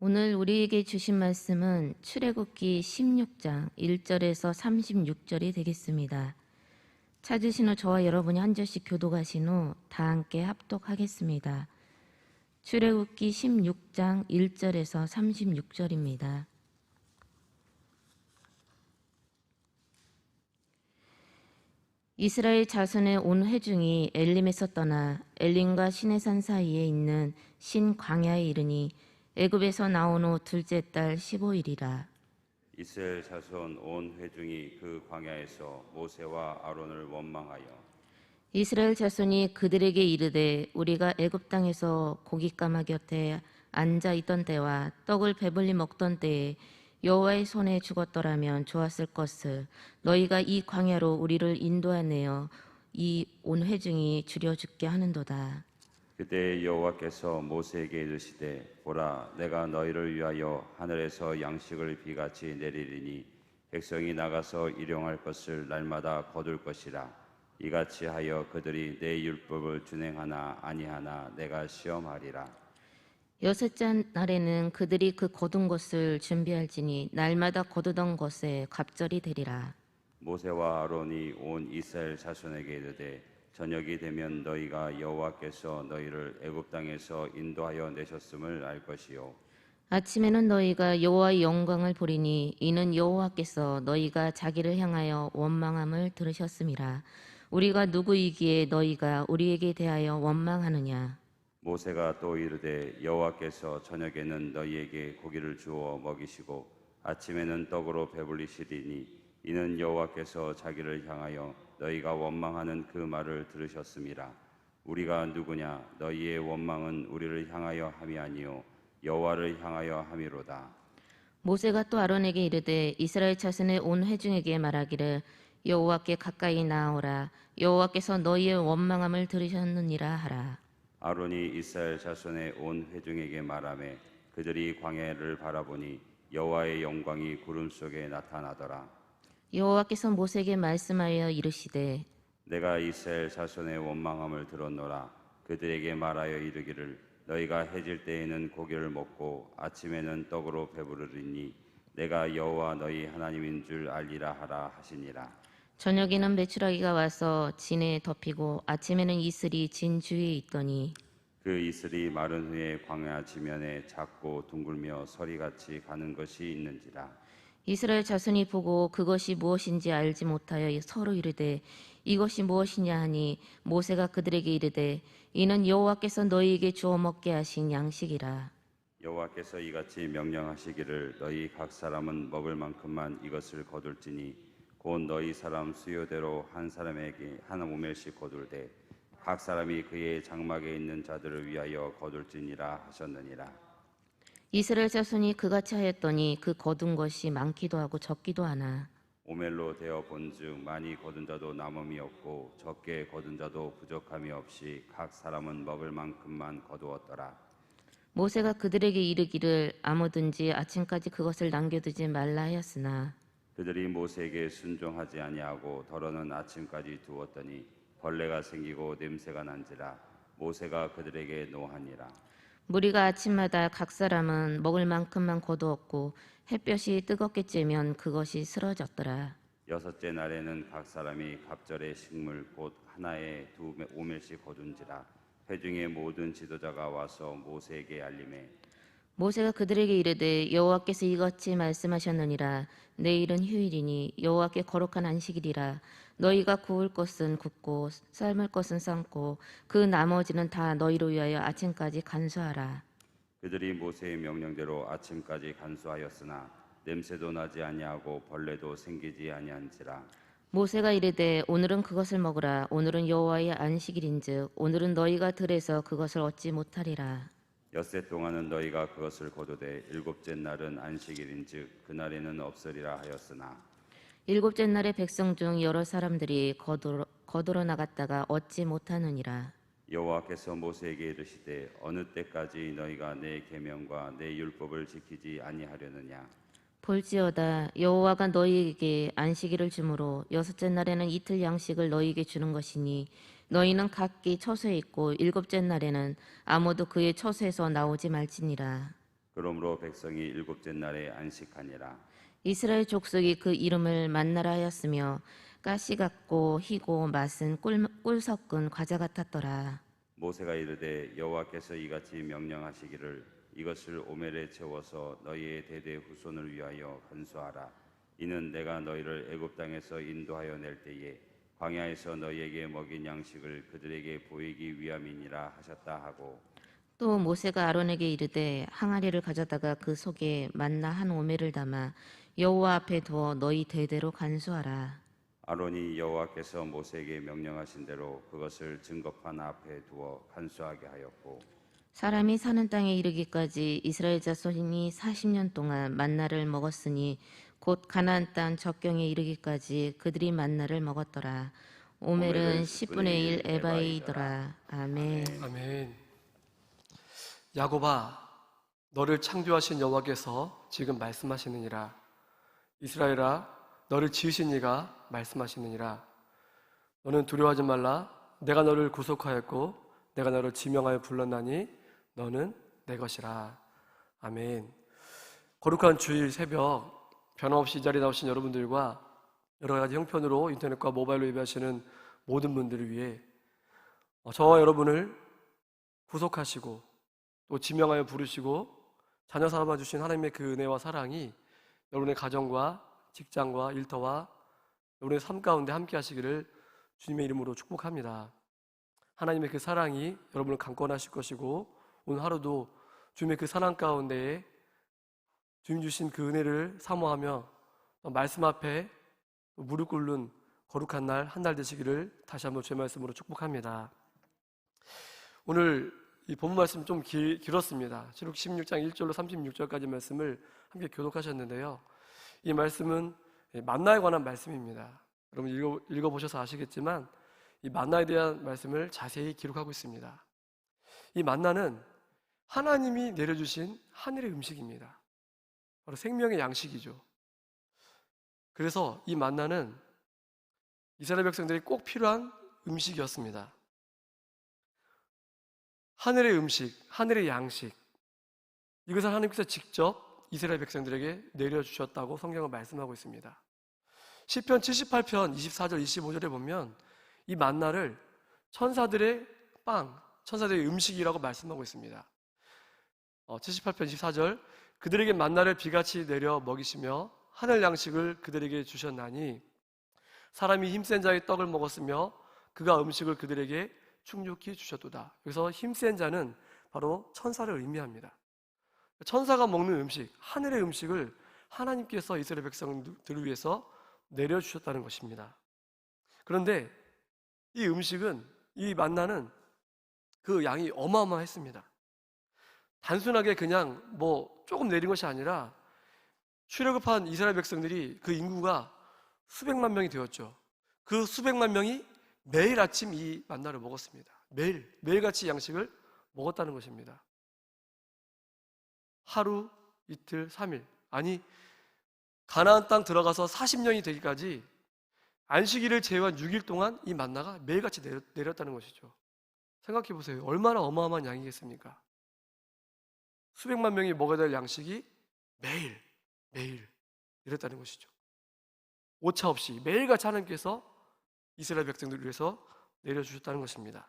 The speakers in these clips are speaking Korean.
오늘 우리에게 주신 말씀은 출애굽기 16장 1절에서 36절이 되겠습니다. 찾으신 후 저와 여러분이 한 절씩 교독하신 후 다 함께 합독하겠습니다. 출애굽기 16장 1절에서 36절입니다. 이스라엘 자손의 온 회중이 엘림에서 떠나 엘림과 시내산 사이에 있는 신 광야에 이르니 애굽에서 나온 후 둘째 달 15일이라. 이스라엘 자손 온 회중이 그 광야에서 모세와 아론을 원망하여 이스라엘 자손이 그들에게 이르되 우리가 애굽 땅에서 고깃가마 곁에 앉아 있던 때와 떡을 배불리 먹던 때에 여호와의 손에 죽었더라면 좋았을 것을 너희가 이 광야로 우리를 인도하내어 이 온 회중이 죽여 죽게 하는도다. 그때 여호와께서 모세에게 이르시되 보라 내가 너희를 위하여 하늘에서 양식을 비같이 내리리니 백성이 나가서 일용할 것을 날마다 거둘 것이라. 이같이 하여 그들이 내 율법을 준행하나 아니하나 내가 시험하리라. 여섯째 날에는 그들이 그 거둔 것을 준비할지니 날마다 거두던 것에 갑절이 되리라. 모세와 아론이 온 이스라엘 자손에게 이르되 저녁이 되면 너희가 여호와께서 너희를 애굽 땅에서 인도하여 내셨음을 알 것이요 아침에는 너희가 여호와의 영광을 보리니 이는 여호와께서 너희가 자기를 향하여 원망함을 들으셨음이라. 우리가 누구이기에 너희가 우리에게 대하여 원망하느냐. 모세가 또 이르되 여호와께서 저녁에는 너희에게 고기를 주어 먹이시고 아침에는 떡으로 배불리시리니 이는 여호와께서 자기를 향하여 너희가 원망하는 그 말을 들으셨음이라. 우리가 누구냐 너희의 원망은 우리를 향하여 함이 아니요 여호와를 향하여 함이로다. 모세가 또 아론에게 이르되 이스라엘 자손의 온 회중에게 말하기를 여호와께 가까이 나아오라. 여호와께서 너희의 원망함을 들으셨느니라 하라. 아론이 이스라엘 자손의 온 회중에게 말하매 그들이 광야를 바라보니 여호와의 영광이 구름 속에 나타나더라. 여호와께서 모세에게 말씀하여 이르시되 내가 이스라엘 자손의 원망함을 들었노라. 그들에게 말하여 이르기를 너희가 해질 때에는 고기를 먹고 아침에는 떡으로 배부르리니 내가 여호와 너희 하나님인 줄 알리라 하라 하시니라. 저녁에는 메추라기가 와서 진에 덮이고 아침에는 이슬이 진 주위에 있더니 그 이슬이 마른 후에 광야 지면에 작고 둥글며 서리같이 가는 것이 있는지라. 이스라엘 자손이 보고 그것이 무엇인지 알지 못하여 서로 이르되 이것이 무엇이냐 하니 모세가 그들에게 이르되 이는 여호와께서 너희에게 주어 먹게 하신 양식이라. 여호와께서 이같이 명령하시기를 너희 각 사람은 먹을 만큼만 이것을 거둘지니 곧 너희 사람 수요대로 한 사람에게 한 오멜씩 거둘되 각 사람이 그의 장막에 있는 자들을 위하여 거둘지니라 하셨느니라. 이스라엘 자손이 그같이 하였더니 그 거둔 것이 많기도 하고 적기도 하나 오멜로 되어 본즉 많이 거둔 자도 남음이 없고 적게 거둔 자도 부족함이 없이 각 사람은 먹을 만큼만 거두었더라. 모세가 그들에게 이르기를 아무든지 아침까지 그것을 남겨두지 말라 하였으나 그들이 모세에게 순종하지 아니하고 더러는 아침까지 두었더니 벌레가 생기고 냄새가 난지라. 모세가 그들에게 노하니라. 무리가 아침마다 각 사람은 먹을 만큼만 거두었고 햇볕이 뜨겁게 쬐면 그것이 쓰러졌더라. 여섯째 날에는 각 사람이 갑절의 식물 곧 하나에 두 오멜씩 거둔지라. 회중의 모든 지도자가 와서 모세에게 알림해 모세가 그들에게 이르되 여호와께서 이같이 말씀하셨느니라. 내일은 휴일이니 여호와께 거룩한 안식일이라. 너희가 구울 것은 굽고 삶을 것은 삶고 그 나머지는 다 너희로 위하여 아침까지 간수하라. 그들이 모세의 명령대로 아침까지 간수하였으나 냄새도 나지 아니하고 벌레도 생기지 아니한지라. 모세가 이르되 오늘은 그것을 먹으라. 오늘은 여호와의 안식일인즉 오늘은 너희가 들에서 그것을 얻지 못하리라. 엿새 동안은 너희가 그것을 거두되 일곱째 날은 안식일인즉 그날에는 없으리라 하였으나 일곱째 날에 백성 중 여러 사람들이 거두러 나갔다가 얻지 못하느니라. 여호와께서 모세에게 이르시되 어느 때까지 너희가 내 계명과 내 율법을 지키지 아니하려느냐. 볼지어다 여호와가 너희에게 안식일을 주므로 여섯째 날에는 이틀 양식을 너희에게 주는 것이니 너희는 각기 처소에 있고 일곱째 날에는 아무도 그의 처소에서 나오지 말지니라. 그러므로 백성이 일곱째 날에 안식하니라. 이스라엘 족속이 그 이름을 만나라 하였으며 가시 같고 희고 맛은 꿀 섞은 과자 같았더라. 모세가 이르되 여호와께서 이같이 명령하시기를 이것을 오멜에 채워서 너희의 대대 후손을 위하여 건수하라. 이는 내가 너희를 애굽 땅에서 인도하여 낼 때에 광야에서 너희에게 먹인 양식을 그들에게 보이기 위함이니라 하셨다 하고, 또 모세가 아론에게 이르되 항아리를 가져다가 그 속에 만나 한 오멜을 담아 여호와 앞에 두어 너희 대대로 간수하라. 아론이 여호와께서 모세에게 명령하신 대로 그것을 증거판 앞에 두어 간수하게 하였고, 사람이 사는 땅에 이르기까지 이스라엘 자손이 40년 동안 만나를 먹었으니 곧 가나안 땅 적경에 이르기까지 그들이 만나를 먹었더라. 오멜은 10분의 1 에바이더라. 아멘. 아멘. 야곱아, 너를 창조하신 여호와께서 지금 말씀하시느니라. 이스라엘아, 너를 지으신 이가 말씀하시느니라. 너는 두려워하지 말라. 내가 너를 구속하였고 내가 너를 지명하여 불렀나니 너는 내 것이라. 아멘. 거룩한 주일 새벽 변함없이 이 자리에 나오신 여러분들과 여러 가지 형편으로 인터넷과 모바일로 예배하시는 모든 분들을 위해 저와 여러분을 구속하시고 또 지명하여 부르시고 자녀 삼아 주신 하나님의 그 은혜와 사랑이 여러분의 가정과 직장과 일터와 여러분의 삶 가운데 함께 하시기를 주님의 이름으로 축복합니다. 하나님의 그 사랑이 여러분을 강권하실 것이고 오늘 하루도 주님의 그 사랑 가운데에 주님 주신 그 은혜를 사모하며 말씀 앞에 무릎 꿇는 거룩한 날 한 날 되시기를 다시 한번 제 말씀으로 축복합니다. 오늘 이 본문 말씀 좀 길었습니다. 시록 16장 1절로 36절까지 말씀을 함께 교독하셨는데요. 이 말씀은 만나에 관한 말씀입니다. 여러분 읽어보셔서 아시겠지만 이 만나에 대한 말씀을 자세히 기록하고 있습니다. 이 만나는 하나님이 내려주신 하늘의 음식입니다. 바로 생명의 양식이죠. 그래서 이 만나는 이스라엘 백성들이 꼭 필요한 음식이었습니다. 하늘의 음식, 하늘의 양식, 이것을 하나님께서 직접 이스라엘 백성들에게 내려주셨다고 성경은 말씀하고 있습니다. 시편 78편 24절 25절에 보면 이 만나를 천사들의 빵, 천사들의 음식이라고 말씀하고 있습니다. 78편 24절 그들에게 만나를 비같이 내려 먹이시며 하늘 양식을 그들에게 주셨나니 사람이 힘센 자의 떡을 먹었으며 그가 음식을 그들에게 충족히 주셨도다. 여기서 힘센 자는 바로 천사를 의미합니다. 천사가 먹는 음식, 하늘의 음식을 하나님께서 이스라엘 백성들을 위해서 내려주셨다는 것입니다. 그런데 이 음식은, 이 만나는 그 양이 어마어마했습니다. 단순하게 그냥 조금 내린 것이 아니라 출애굽한 이스라엘 백성들이 그 인구가 수백만 명이 되었죠. 그 수백만 명이 매일 아침 이 만나를 먹었습니다. 매일같이 양식을 먹었다는 것입니다. 하루, 이틀, 3일, 아니 가나안 땅 들어가서 40년이 되기까지 안식일을 제외한 6일 동안 이 만나가 매일같이 내렸다는 것이죠. 생각해 보세요. 얼마나 어마어마한 양이겠습니까? 수백만 명이 먹어야 될 양식이 매일 내렸다는 것이죠. 오차 없이 매일같이 하나님께서 이스라엘 백성들을 위해서 내려주셨다는 것입니다.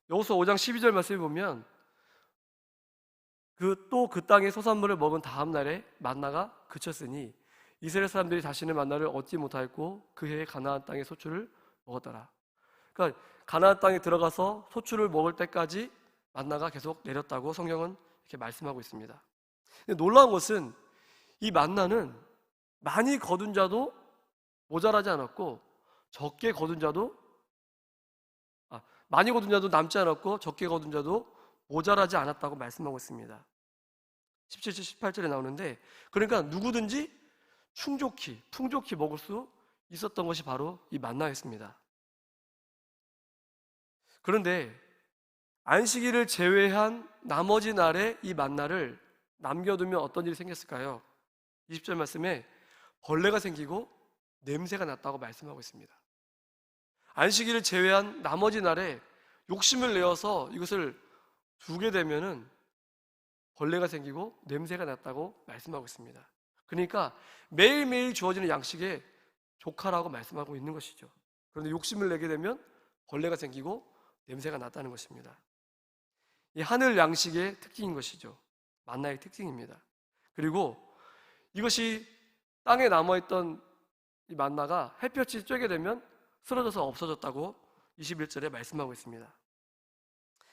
여호수아 5장 12절 말씀에 보면 그 땅의 소산물을 먹은 다음 날에 만나가 그쳤으니 이스라엘 사람들이 다시는 만나를 얻지 못하였고 그 해에 가나안 땅의 소출을 먹었더라. 그러니까 가나안 땅에 들어가서 소출을 먹을 때까지 만나가 계속 내렸다고 성경은 이렇게 말씀하고 있습니다. 근데 놀라운 것은 이 만나는 많이 거둔 자도 모자라지 않았고 많이 거둔 자도 남지 않았고 적게 거둔 자도 모자라지 않았다고 말씀하고 있습니다. 17절 18절에 나오는데 그러니까 누구든지 풍족히 먹을 수 있었던 것이 바로 이 만나였습니다. 그런데 안식일을 제외한 나머지 날에 이 만나를 남겨두면 어떤 일이 생겼을까요? 20절 말씀에 벌레가 생기고 냄새가 났다고 말씀하고 있습니다. 안식일을 제외한 나머지 날에 욕심을 내어서 이것을 두게 되면은 벌레가 생기고 냄새가 났다고 말씀하고 있습니다. 그러니까 매일매일 주어지는 양식에 조카라고 말씀하고 있는 것이죠. 그런데 욕심을 내게 되면 벌레가 생기고 냄새가 났다는 것입니다. 이 하늘 양식의 특징인 것이죠. 만나의 특징입니다. 그리고 이것이 땅에 남아있던 이 만나가 햇볕이 쬐게 되면 쓰러져서 없어졌다고 21절에 말씀하고 있습니다.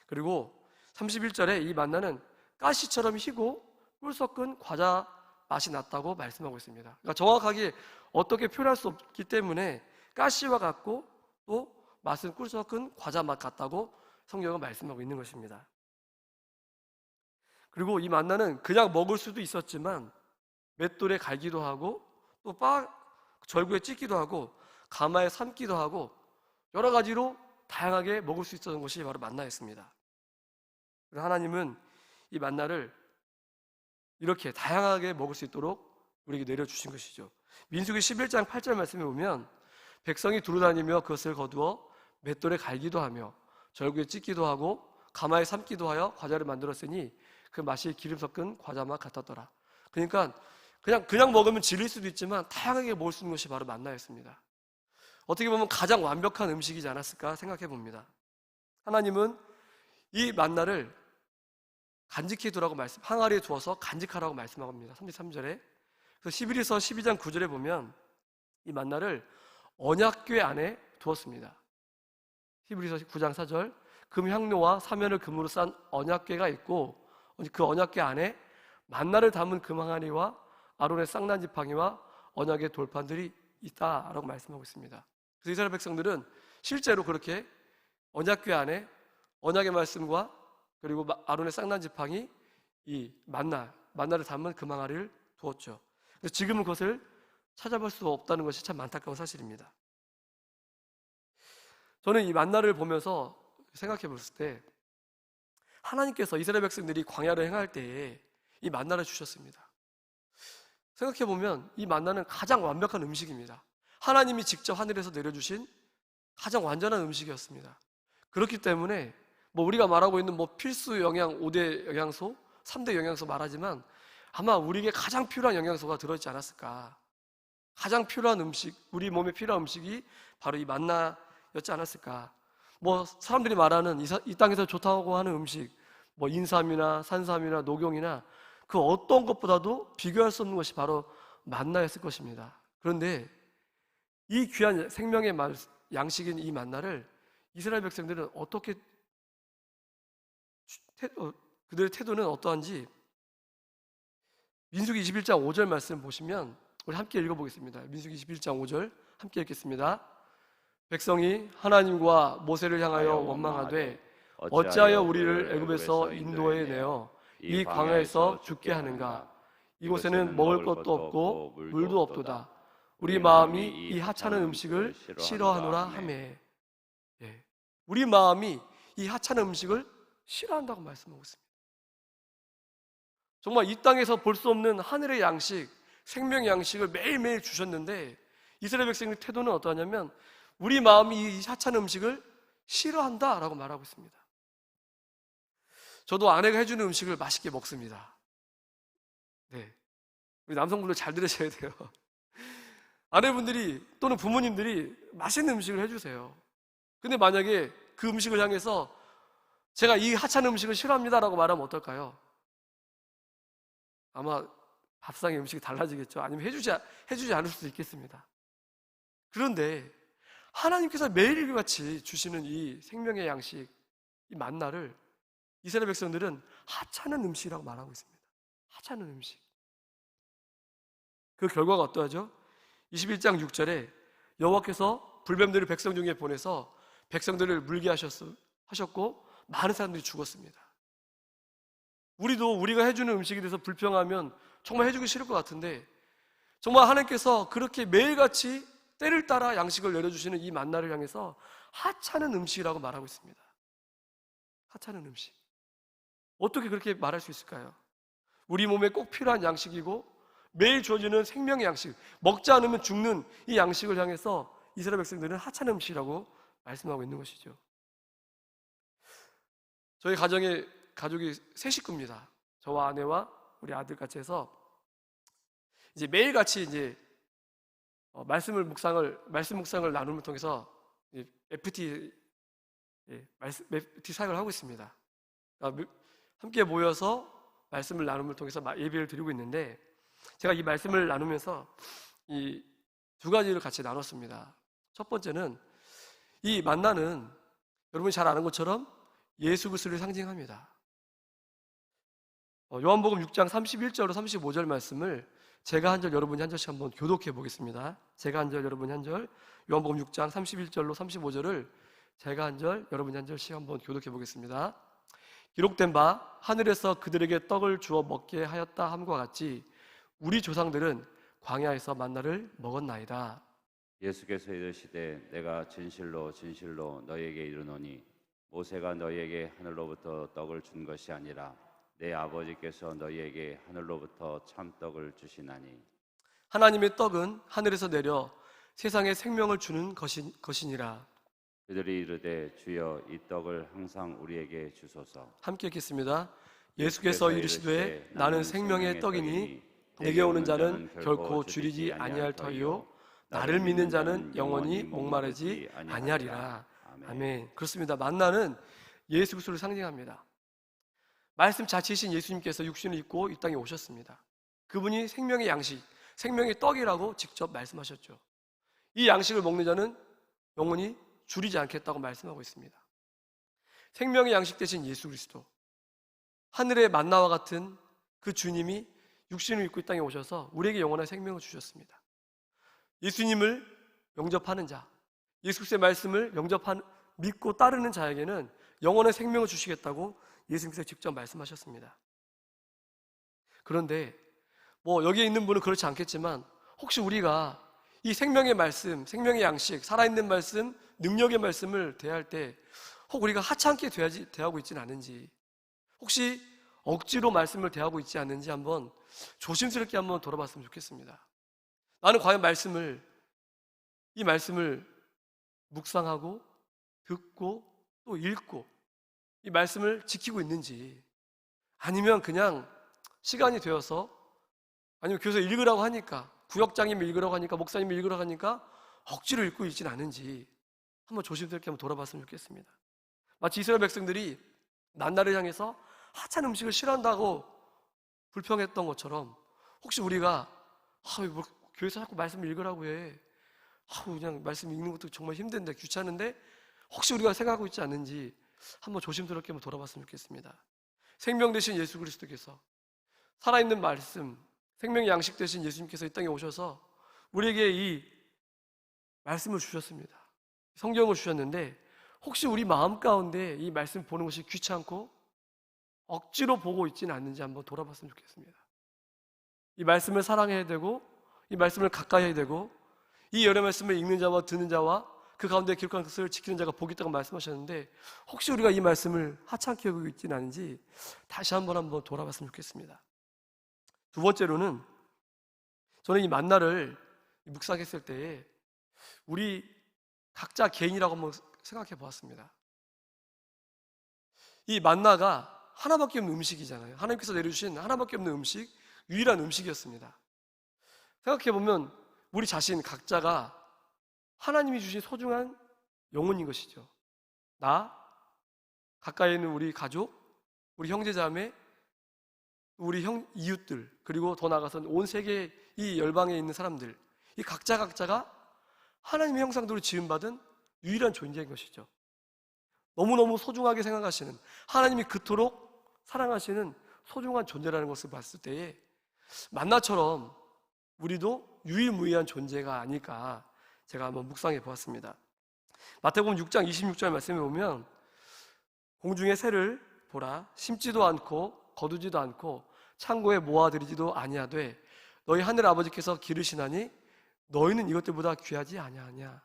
그리고 31절에 이 만나는 가시처럼 희고 꿀 섞은 과자 맛이 났다고 말씀하고 있습니다. 그러니까 정확하게 어떻게 표현할 수 없기 때문에 가시와 같고 또 맛은 꿀 섞은 과자 맛 같다고 성경은 말씀하고 있는 것입니다. 그리고 이 만나는 그냥 먹을 수도 있었지만 맷돌에 갈기도 하고 또 절구에 찢기도 하고 가마에 삶기도 하고 여러 가지로 다양하게 먹을 수 있었던 것이 바로 만나였습니다. 하나님은 이 만나를 이렇게 다양하게 먹을 수 있도록 우리에게 내려주신 것이죠. 민수기 11장 8절 말씀에 보면 백성이 두루다니며 그것을 거두어 맷돌에 갈기도 하며 절구에 찢기도 하고 가마에 삶기도 하여 과자를 만들었으니 그 맛이 기름 섞은 과자 맛 같았더라. 그러니까 그냥 먹으면 질릴 수도 있지만 다양하게 먹을 수 있는 것이 바로 만나였습니다. 어떻게 보면 가장 완벽한 음식이지 않았을까 생각해 봅니다. 하나님은 이 만나를 간직해 두라고 항아리에 두어서 간직하라고 말씀합니다. 33절에. 그래서 히브리서 12장 9절에 보면 이 만나를 언약궤 안에 두었습니다. 히브리서 9장 4절. 금향로와 사면을 금으로 싼 언약궤가 있고 그 언약궤 안에 만나를 담은 금항아리와 아론의 쌍난 지팡이와 언약의 돌판들이 있다라고 말씀하고 있습니다. 그래서 이스라엘 백성들은 실제로 그렇게 언약궤 안에 언약의 말씀과 그리고 아론의 쌍난 지팡이 이 만나를 담은 금항아리를 두었죠. 근데 지금은 그것을 찾아볼 수 없다는 것이 참 안타까운 사실입니다. 저는 이 만나를 보면서 생각해 봤을 때 하나님께서 이스라엘 백성들이 광야를 행할 때에 이 만나를 주셨습니다. 생각해 보면 이 만나는 가장 완벽한 음식입니다. 하나님이 직접 하늘에서 내려주신 가장 완전한 음식이었습니다. 그렇기 때문에 우리가 말하고 있는 필수 영양 5대 영양소, 3대 영양소 말하지만 아마 우리에게 가장 필요한 영양소가 들어있지 않았을까. 가장 필요한 음식, 우리 몸에 필요한 음식이 바로 이 만나였지 않았을까. 사람들이 말하는 이 땅에서 좋다고 하는 음식, 인삼이나 산삼이나 녹용이나 그 어떤 것보다도 비교할 수 없는 것이 바로 만나였을 것입니다. 그런데 이 귀한 생명의 양식인 이 만나를 이스라엘 백성들은 어떻게 그들의 태도는 어떠한지 민수기 21장 5절 말씀 보시면 우리 함께 읽어보겠습니다. 민수기 21장 5절 함께 읽겠습니다. 백성이 하나님과 모세를 향하여 원망하되 어찌하여 우리를 애굽에서 인도해 내어 이 광야에서 죽게 하는가? 이곳에는 먹을 것도 없고 물도 없도다. 우리 마음이 이 하찮은 음식을 싫어하노라 하매. 우리 마음이 이 하찮은 음식을 싫어한다고 말씀하고 있습니다. 정말 이 땅에서 볼 수 없는 하늘의 양식, 생명의 양식을 매일매일 주셨는데 이스라엘 백성의 태도는 어떠하냐면 우리 마음이 이 하찮은 음식을 싫어한다라고 말하고 있습니다. 저도 아내가 해주는 음식을 맛있게 먹습니다. 네, 우리 남성분들 잘 들으셔야 돼요. 아내분들이 또는 부모님들이 맛있는 음식을 해주세요. 근데 만약에 그 음식을 향해서 제가 이 하찮은 음식을 싫어합니다라고 말하면 어떨까요? 아마 밥상의 음식이 달라지겠죠. 아니면 해주지 않을 수도 있겠습니다. 그런데 하나님께서 매일같이 주시는 이 생명의 양식, 이 만나를 이스라엘 백성들은 하찮은 음식이라고 말하고 있습니다. 하찮은 음식. 그 결과가 어떠하죠? 21장 6절에 여호와께서 불뱀들을 백성 중에 보내서 백성들을 물게 하셨고 많은 사람들이 죽었습니다. 우리가 해주는 음식에 대해서 불평하면 정말 해주기 싫을 것 같은데 정말 하나님께서 그렇게 매일같이 때를 따라 양식을 내려주시는 이 만나를 향해서 하찮은 음식이라고 말하고 있습니다. 하찮은 음식. 어떻게 그렇게 말할 수 있을까요? 우리 몸에 꼭 필요한 양식이고 매일 주어지는 생명의 양식, 먹지 않으면 죽는 이 양식을 향해서 이스라엘 백성들은 하찮은 음식이라고 말씀하고 있는 것이죠. 저희 가족이 세 식구입니다. 저와 아내와 우리 아들 같이 해서 이제 매일 같이 이제 말씀 묵상을 나눔을 통해서 FT 사역을 하고 있습니다. 그러니까 함께 모여서 말씀을 나눔을 통해서 예배를 드리고 있는데, 제가 이 말씀을 나누면서 이 두 가지를 같이 나눴습니다. 첫 번째는 이 만나는 여러분이 잘 아는 것처럼 예수 그리스도를 상징합니다. 요한복음 6장 31절로 35절 말씀을 제가 한 절 여러분이 한 절씩 한번 교독해 보겠습니다. 제가 한 절 여러분이 한 절, 요한복음 6장 31절로 35절을 제가 한 절 여러분이 한 절씩 한번 교독해 보겠습니다. 기록된 바 하늘에서 그들에게 떡을 주어 먹게 하였다 함과 같이 우리 조상들은 광야에서 만나를 먹었나이다. 예수께서 이르시되 내가 진실로 진실로 너희에게 이르노니 모세가 너희에게 하늘로부터 떡을 준 것이 아니라 내 아버지께서 너희에게 하늘로부터 참떡을 주시나니. 하나님의 떡은 하늘에서 내려 세상에 생명을 주는 것이니라. 그들이 이르되 주여 이 떡을 항상 우리에게 주소서. 함께 읽겠습니다. 예수께서 이르시되 나는 생명의 떡이니 내게 오는 자는 결코 줄이지 아니할 터이요 나를 믿는 자는 영원히 목마르지 아니하리라. 아멘. 그렇습니다. 만나는 예수 그리스도를 상징합니다. 말씀 자체이신 예수님께서 육신을 입고 이 땅에 오셨습니다. 그분이 생명의 양식, 생명의 떡이라고 직접 말씀하셨죠. 이 양식을 먹는 자는 영원히 줄이지 않겠다고 말씀하고 있습니다. 생명의 양식 되신 예수 그리스도, 하늘의 만나와 같은 그 주님이 육신을 입고 이 땅에 오셔서 우리에게 영원한 생명을 주셨습니다. 예수님을 영접하는 자, 예수 그리스도의 말씀을 믿고 따르는 자에게는 영원한 생명을 주시겠다고 예수님께서 직접 말씀하셨습니다. 그런데 여기에 있는 분은 그렇지 않겠지만 혹시 우리가 이 생명의 말씀, 생명의 양식, 살아있는 말씀, 능력의 말씀을 대할 때 혹 우리가 하찮게 대하고 있지는 않은지, 혹시 억지로 말씀을 대하고 있지 않는지 한번 조심스럽게 한번 돌아봤으면 좋겠습니다. 나는 과연 이 말씀을 묵상하고 듣고 또 읽고 이 말씀을 지키고 있는지, 아니면 그냥 시간이 되어서, 아니면 교회에서 읽으라고 하니까, 구역장님이 읽으라고 하니까, 목사님이 읽으라고 하니까 억지로 읽고 있지는 않은지 한번 조심스럽게 한번 돌아봤으면 좋겠습니다. 마치 이스라엘 백성들이 만나를 향해서 하찮은 음식을 싫어한다고 불평했던 것처럼, 혹시 우리가 교회에서 자꾸 말씀을 읽으라고 해, 그냥 말씀 읽는 것도 정말 힘든데, 귀찮은데, 혹시 우리가 생각하고 있지 않는지 한번 조심스럽게 한번 돌아봤으면 좋겠습니다. 생명 되신 예수 그리스도께서, 살아있는 말씀, 생명의 양식 되신 예수님께서 이 땅에 오셔서 우리에게 이 말씀을 주셨습니다. 성경을 주셨는데, 혹시 우리 마음 가운데 이 말씀 보는 것이 귀찮고 억지로 보고 있지는 않는지 한번 돌아봤으면 좋겠습니다. 이 말씀을 사랑해야 되고, 이 말씀을 가까이 해야 되고, 이 여러 말씀을 읽는 자와 듣는 자와 그 가운데 기록한 것을 지키는 자가 복이 있다고 말씀하셨는데, 혹시 우리가 이 말씀을 하찮게 여기고 있지는 않은지 다시 한번 돌아봤으면 좋겠습니다. 두 번째로는, 저는 이 만나를 묵상했을 때에 우리 각자 개인이라고 한번 생각해 보았습니다. 이 만나가 하나밖에 없는 음식이잖아요. 하나님께서 내려주신 하나밖에 없는 음식, 유일한 음식이었습니다. 생각해 보면 우리 자신 각자가 하나님이 주신 소중한 영혼인 것이죠. 나, 가까이 있는 우리 가족, 우리 형제자매, 우리 이웃들, 그리고 더 나아가서 온 세계 이 열방에 있는 사람들, 이 각자가 하나님의 형상대로 지음받은 유일한 존재인 것이죠. 너무너무 소중하게 생각하시는, 하나님이 그토록 사랑하시는 소중한 존재라는 것을 봤을 때에 만나처럼 우리도 유일무이한 존재가 아닐까 제가 한번 묵상해 보았습니다. 마태복음 6장 26절 말씀에 보면, 공중의 새를 보라, 심지도 않고 거두지도 않고 창고에 모아들이지도 아니하되 너희 하늘 아버지께서 기르시나니 너희는 이것들보다 귀하지 아니하냐.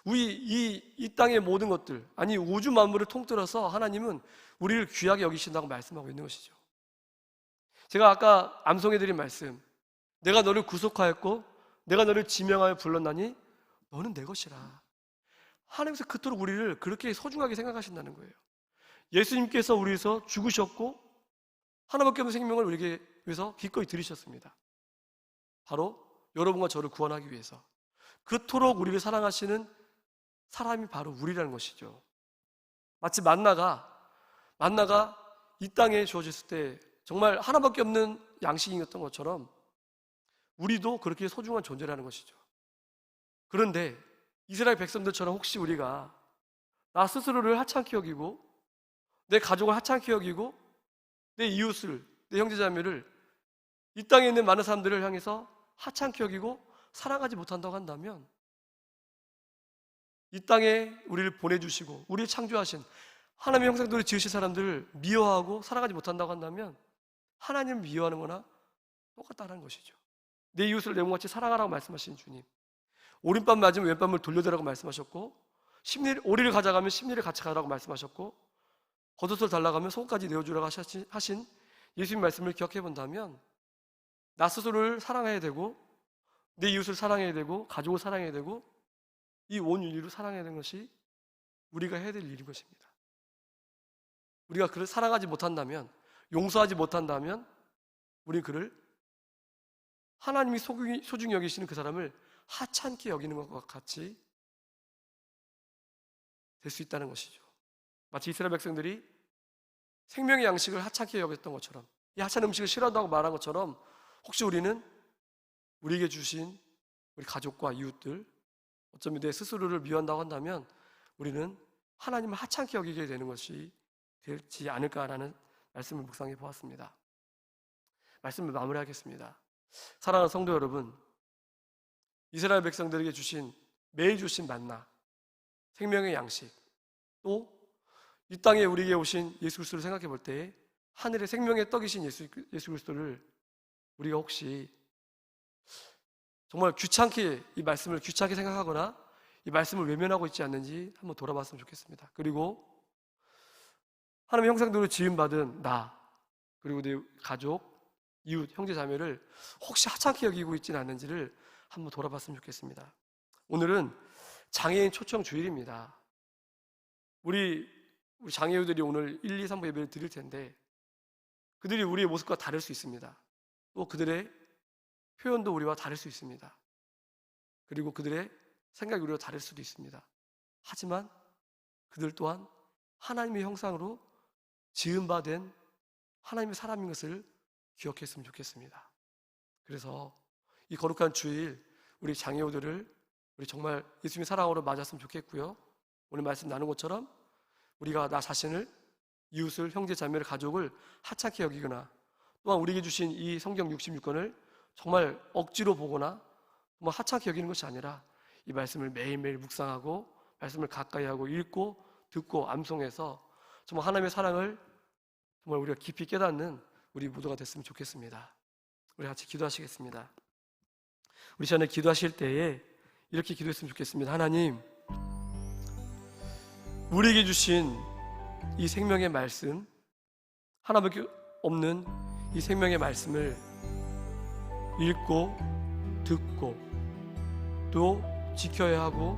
이 땅의 모든 것들, 아니 우주 만물을 통틀어서 하나님은 우리를 귀하게 여기신다고 말씀하고 있는 것이죠. 제가 아까 암송해드린 말씀, 내가 너를 구속하였고 내가 너를 지명하여 불렀나니 너는 내 것이라. 하나님께서 그토록 우리를 그렇게 소중하게 생각하신다는 거예요. 예수님께서 우리 위해서 죽으셨고 하나밖에 없는 생명을 우리에게 위해서 기꺼이 들이셨습니다. 바로 여러분과 저를 구원하기 위해서. 그토록 우리를 사랑하시는 사람이 바로 우리라는 것이죠. 마치 만나가 이 땅에 주어졌을 때 정말 하나밖에 없는 양식이었던 것처럼 우리도 그렇게 소중한 존재라는 것이죠. 그런데 이스라엘 백성들처럼 혹시 우리가 나 스스로를 하찮게 여기고 내 가족을 하찮게 여기고 내 이웃을, 내 형제자매를, 이 땅에 있는 많은 사람들을 향해서 하찮게 여기고 사랑하지 못한다고 한다면, 이 땅에 우리를 보내주시고 우리를 창조하신 하나님의 형상대로 지으신 사람들을 미워하고 사랑하지 못한다고 한다면 하나님을 미워하는 거나 똑같다는 것이죠. 내 이웃을 내 몸같이 사랑하라고 말씀하신 주님, 오른밤 맞으면 왼밤을 돌려대라고 말씀하셨고, 오리를 가져가면 심리를 같이 가라고 말씀하셨고, 겉옷을 달라가면 속까지 내어주라고 하신 예수님 말씀을 기억해 본다면 나 스스로를 사랑해야 되고 내 이웃을 사랑해야 되고 가족을 사랑해야 되고 이 온 인류를 사랑해야 되는 것이 우리가 해야 될 일인 것입니다. 우리가 그를 사랑하지 못한다면, 용서하지 못한다면 우리는 그를, 하나님이 소중히 여기시는 그 사람을 하찮게 여기는 것과 같이 될 수 있다는 것이죠. 마치 이스라엘 백성들이 생명의 양식을 하찮게 여겼던 것처럼, 이 하찮은 음식을 싫어한다고 말한 것처럼, 혹시 우리는 우리에게 주신 우리 가족과 이웃들, 어쩌면 내 스스로를 미워한다고 한다면 우리는 하나님을 하찮게 여기게 되는 것이 되지 않을까라는 말씀을 묵상해 보았습니다. 말씀을 마무리하겠습니다. 사랑하는 성도 여러분, 이스라엘 백성들에게 매일 주신 만나, 생명의 양식, 또 이 땅에 우리에게 오신 예수 그리스도를 생각해 볼 때 하늘의 생명의 떡이신 예수 그리스도를 우리가 혹시 정말 이 말씀을 귀찮게 생각하거나 이 말씀을 외면하고 있지 않는지 한번 돌아봤으면 좋겠습니다. 그리고 하나님의 형상대로 지음받은 나, 그리고 내 가족, 이웃, 형제 자매를 혹시 하찮게 여기고 있지는 않는지를 한번 돌아봤으면 좋겠습니다. 오늘은 장애인 초청 주일입니다. 우리 장애우들이 오늘 1, 2, 3부 예배를 드릴 텐데 그들이 우리의 모습과 다를 수 있습니다. 또 그들의 표현도 우리와 다를 수 있습니다. 그리고 그들의 생각이 우리와 다를 수도 있습니다. 하지만 그들 또한 하나님의 형상으로 지음받은 하나님의 사람인 것을 기억했으면 좋겠습니다. 그래서 이 거룩한 주일 우리 장애우들을 우리 정말 예수님의 사랑으로 맞았으면 좋겠고요. 오늘 말씀 나눈 것처럼 우리가 나 자신을, 이웃을, 형제 자매를, 가족을 하찮게 여기거나 또한 우리에게 주신 이 성경 66권을 정말 억지로 보거나 하찮게 여기는 것이 아니라 이 말씀을 매일매일 묵상하고 말씀을 가까이 하고 읽고 듣고 암송해서 정말 하나님의 사랑을 정말 우리가 깊이 깨닫는 우리 모두가 됐으면 좋겠습니다. 우리 같이 기도하시겠습니다. 우리 전에 기도하실 때에 이렇게 기도했으면 좋겠습니다. 하나님, 우리에게 주신 이 생명의 말씀, 하나밖에 없는 이 생명의 말씀을 읽고 듣고 또 지켜야 하고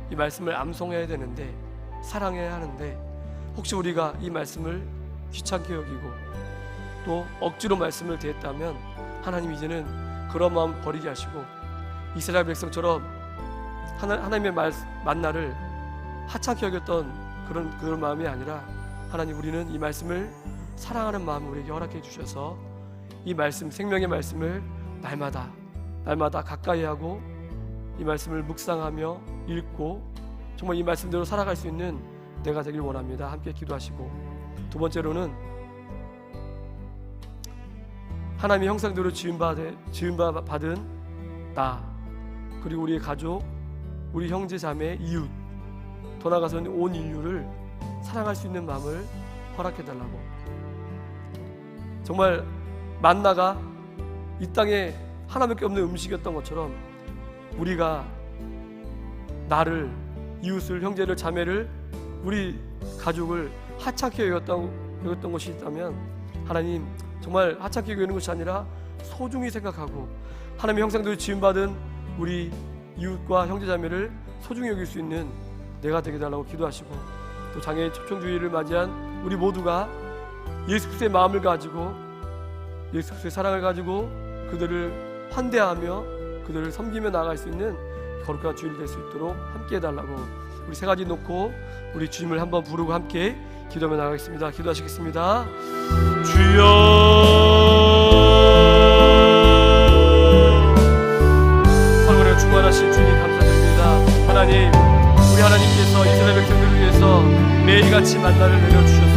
이 말씀을 암송해야 되는데, 사랑해야 하는데 혹시 우리가 이 말씀을 귀찮게 여기고 또 억지로 말씀을 대했다면 하나님 이제는 그런 마음 버리게 하시고 이스라엘 백성처럼 하나님의 만나를 하찮게 여겼던 그런 마음이 아니라 하나님, 우리는 이 말씀을 사랑하는 마음을 우리에게 허락해 주셔서 이 말씀, 생명의 말씀을 날마다 가까이 하고 이 말씀을 묵상하며 읽고 정말 이 말씀대로 살아갈 수 있는 내가 되길 원합니다. 함께 기도하시고, 두 번째로는 하나님의 형상대로 지음받은 나, 그리고 우리의 가족, 우리 형제 자매, 이웃, 더 나아가서는 온 인류를 사랑할 수 있는 마음을 허락해달라고. 정말 만나가 이 땅에 하나밖에 없는 음식이었던 것처럼 우리가 나를, 이웃을, 형제를, 자매를, 우리 가족을 하찮게 여겼던 것이 있다면 하나님, 정말 하찮게 여기는 것이 아니라 소중히 생각하고 하나님의 형상대로 지음받은 우리 이웃과 형제자매를 소중히 여길 수 있는 내가 되게 달라고 기도하시고, 또 장애인 초청주의를 맞이한 우리 모두가 예수 그리스도의 마음을 가지고 예수 그리스도의 사랑을 가지고 그들을 환대하며 그들을 섬기며 나아갈 수 있는 거룩한 주일 될 수 있도록 함께 해달라고 우리 세 가지 놓고 우리 주님을 한번 부르고 함께 기도하며 나가겠습니다. 기도하시겠습니다. 주여, 사랑으로 충만하신 주님 감사드립니다. 하나님, 우리 하나님께서 이스라엘 백성들을 위해서 매일같이 만나를 내려주셔서